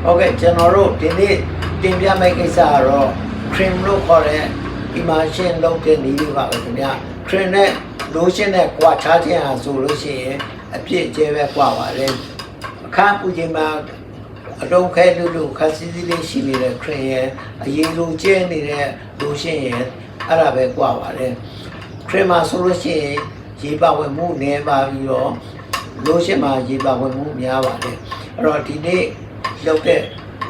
Okay, general, dini timbya may kisa ro cream lo kore imagine lo ke ni ba ba kya cream ne lotion ne kwa cha chin ha so lo shin yin a phit je be kwa ba le akha pu jin ma a dong khai lu kha si si le shi ni de cream ye a yin lo je ni de lotion ye a da be kwa ba le cream ma so lo shin yin je ba wen mu ne ba bi ro lotion ma je ba wen mu mya ba le a ro di niလောက်တဲ့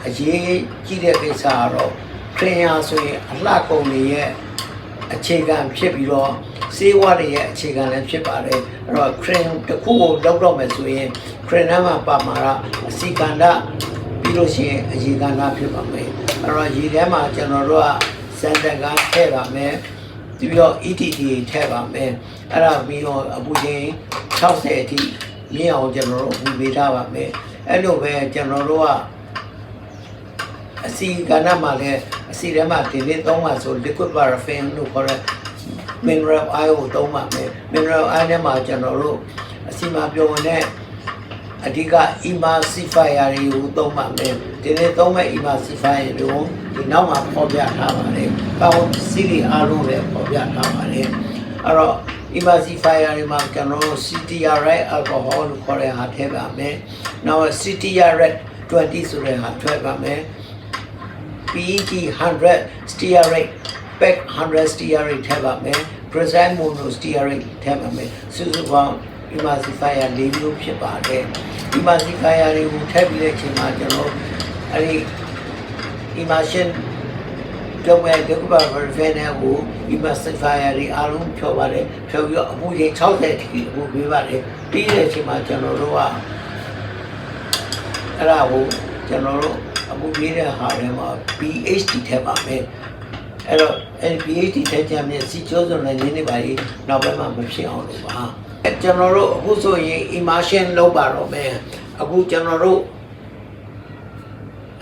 အရေးကြီးတဲ့ကိစ္စကတော့ခရင်ယာဆိုရင်အလှကုန်တွေရဲ့အခြေခံဖြစ်ပြီးတော့စေဝါတွေရဲ့အခြေခံလည်းဖြစ်ပါတယ်အဲ့တော့ခရင်တစ်ခုကိုလောက်တော့မယ်ဆိုရင်ခရင်ထဲမှာပါမှာအစီကန္ဓပြီးလို့ရှိရင်အရေကန္ဓဖြစ်ပါမယ်အဲ့တော့ရေထဲမှာကျွန်တော်တို့ကစံတန်ကထည့်ပါမယ်ပြီးတော့ ETD ထည့်ပါမယ်အဲ့ဒါပြီးတော့အပူချိန်60အထိမြင့်အောင်ကျွန်တော်တို့ဝေပေးထားပါမယ်အဲ့လိုပဲကျွန်တော်တို့ကအစီကဏ္ဍမှာလည်းအစီထဲမှာဒီနေ့သုံးပါဆို liquid paraffin လို့ခေါ်တဲ့ mineral oil ကိုသုံးပါမယ် mineral oil နဲ့မှာကျွန်တော်တို့အစီမှာပြောဝင်တဲ့အဓိက emulsifier တွေကိုသုံးပါမယ်ဒီနေ့သုံးမဲ့ emulsifier တွေကိုဒီနောက်မှာပေါ်ပြထားပါတယ်ပေါင်းစီးတွေအားလုံးလည်းပေါ်ပြထားပါတယ်အဲ့တော့emulsifier တွေမှာကျွန်တော်တို့ stearate alcohol လို့ခေါ်တဲ့ဟာထည့်ပါမယ်။နောက် stearate 20 ဆိုတဲ့ဟာထည့်ပါမယ်။ PEG 100 stearate PEG 100 stearate ထည့်ပါမယ်။ Brazil mono stearate ထည့်ပါမယ်။စုစုပေါင်း emulsifier ၄မျိုးဖြစ်ပါတယ်။ emulsifier တွေကိုထည့်ပြီးတဲ့အချိန်မှာကျွန်တော်အဲ့ဒီ emulsionတော့မဲ့ဒီကဘာဗယ်ဖဲနေကို emulsifier တွေအားလုံးဖြောပါတယ်ဖြောပြီးတော့အပူချိန်60အထိအပူပေးပါတယ်ပြီးတဲ့အချိန်မှာကျွန်တော်တို့ကအဲ့ဒါကိုကျွန်တော်တို့အပူပေးတဲ့ဟာထဲမှာ pH ထည့်ပါမယ်အဲ့တော့အဲ့ pH ထည့်ချင်တဲ့စီချိုးစုံနဲ့နည်းနည်းပါလေနောက်ပိုင်းမှာမဖြစ်အောင်လို့ပါကျွန်တော်တို့အခုဆိုရင် immersion လုပ်ပါတော့မယ်အခုကျွန်တော်တို့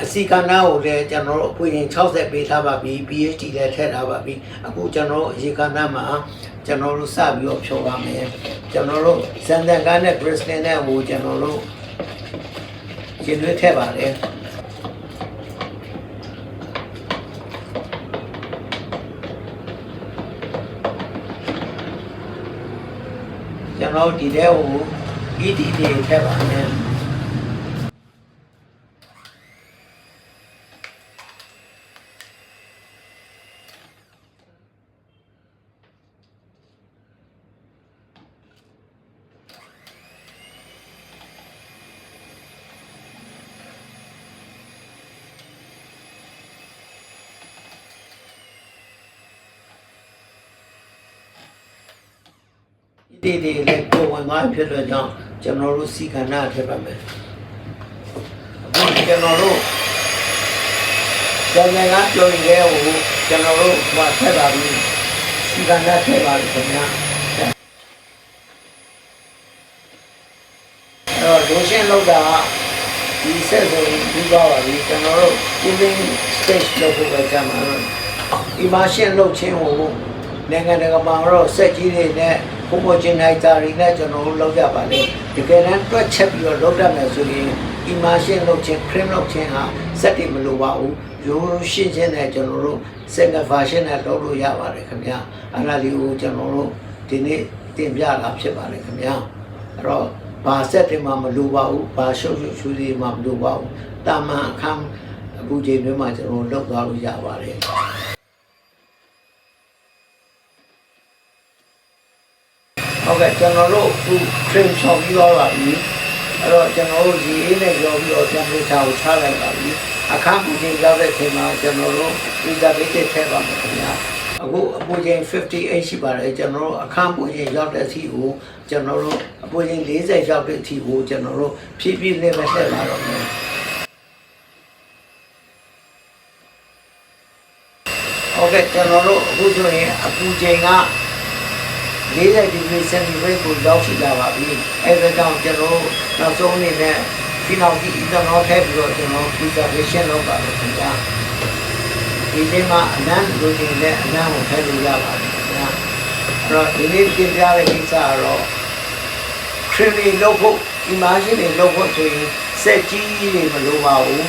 အစီကဏ္ဍကိုလည်းကျွန်တော်တို့အပွင့်ရင်60ပေးထားပါပြီ PhD လည်းထည့်ထားပါပြီအခုကျွန်တော်တို့အစီကဏ္ဍမှာကျွန်တော်တို့စပြီးတော့ဖြောပါမယ်ကျွန်တော်တို့စံတန်ကန်းနဲ့ Bristol နဲ့ဟိုကျွန်တော်တို့ရင်သွေးထည့်ပါတယ်ကျွန်တော်ဒီထဲကို ED တွေထည့်ပါမယ်ဒီလည်းကိုဝင်သွားဖြစ်တဲ့ကြောင့်ကျွန်တော်တို့စီကဏ္ဍထည့်ပါမယ်အခုကျွန်တော်တို့ကျန်တဲ့ကပြောရင်လည်းဟိုကျွန်တော်တို့ဟိုထည့်ပါပြီစီကဏ္ဍထည့်ပါလိမ့်ခင်ဗျာအဲ့တော့လိုရှင်းလောက်တာဒီဆက်ဆိုရင်ပြီးသွားပါပြီကျွန်တော်တို့ cooling stage လောက်ဖို့ပဲကြာမှာတော့ immersion လောက်ချင်းဟိုနိုင်ငံတကာမှာတော့စက်ကြီးတွေနဲ့homogeneizer တွေနဲ့ကျွန်တော်တို့လောက်ကြပါလေတကယ်တမ်းတွက်ချက်ပြီးတော့လောက်တတ်မယ်ဆိုရင် immersion လောက်ချင်း cream လောက်ချင်းဟာစက်တွေမလိုပါဘူးရိုးရှင်းချင်းနဲ့ကျွန်တော်တို့ single version နဲ့လုပ်လို့ရပါတယ်ခင်ဗျာအဲ့ဒါလေးကိုကျွန်တော်တို့ဒီနေ့တင်ပြတာဖြစ်ပါတယ်ခင်ဗျာအဲ့တော့ဘာစက်တွေမှမလိုပါဘူးဘာရှုပ်ရှုပ်တွေမှမလိုပါဘူးတာမန်အခန်းအခုချိန်မျိုးမှာကျွန်တော်လုပ်သွားလို့ရပါတယ်ဟုတ်ကဲ့ကျွန်တော်တို့အခု train ချောင်းပြီးသွားပါပြီအဲ့တော့ကျွန်တော်တို့ဒီအေးနဲ့ကြောပြီးတော့ temperature ကိုချလိုက်ပါပြီအခန်းပူချိန်ရောက်တဲ့အချိန်မှာကျွန်တော်တို့ preservative ထည့်ပါမယ်ခင်ဗျာအခုအပူချိန်58ရှိပါတယ်ကျွန်တော်တို့အခန်းပူချိန်ရောက်တဲ့အထိကိုကျွန်တော်တို့အပူချိန်40ရောက်တဲ့အထိကိုကျွန်တော်တို့ဖြည်းဖြည်းလေးပဲထည့်လာတော့မယ်ဟုတ်ကဲ့ကျွန်တော်တို့အခုဆိုရင်အပူချိန်က40 degree centigrade ကိုရောက်ရှိလာပါပြီအဲဒါကြောင့်ကျွန်တော်နောက်ဆုံးအနေနဲ့ final ethanol ထည့်ပြီးတော့ကျွန်တော် preservation လုပ်ပါမယ်ခင်ဗျာဒီနေ့မှာအနံ့လိုချင်တဲ့အနံ့ကိုထည့်လို့ရပါတယ်ခင်ဗျာအဲ့တော့ဒီနေ့ပြင်ပြတဲ့ကိစ္စကတော့ cream လုပ်ဖို့ immersion တွေလုပ်ဖို့ဆိုရင်စက်ကြီးတွေမလိုပါဘူး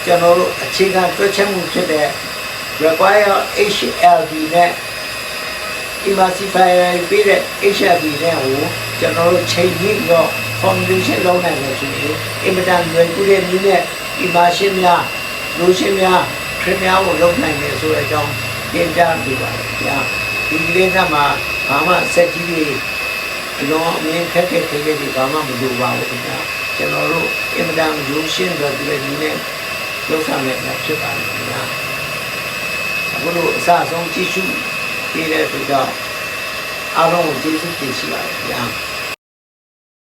ကျွန်တော်တို့အခြေခံတွက်ချက်မှုဖြစ်တဲ့ require HLB နဲ့ emulsifier ပေးတဲ့ HLB နဲ့ဟိုကျွန်တော်တို့ချိန်ပြီးတော့ formulation လုပ်နိုင်လို့ဆိုရင်အင်မတန်လွယ်ကူတဲ့နည်းနဲ့ emulsion များ lotion များ cream များကိုလုပ်နိုင်တယ်ဆိုတဲ့အကြောင်းတင်ပြပြပါတယ်ခင်ဗျာဒီကလေးကမှဘာမှစက်ကြီးတွေအလုံးအမင်းခက်ခဲတွေဘာမှမလိုပါဘူးခင်ဗျာကျွန်တော်တို့အင်မတန် lotion ဆိုတဲ့နည်းနဲ့လုပ်ဆောင်ရတာဖြစ်ပါတယ်ခင်ဗျာအခုလိုအစအဆုံးကြည့်ရှုပေးတဲ့အတွက်ကြောင့်အားလုံးကိုကျေးဇူးတင်ရှိပါတယ်ခင်ဗျာ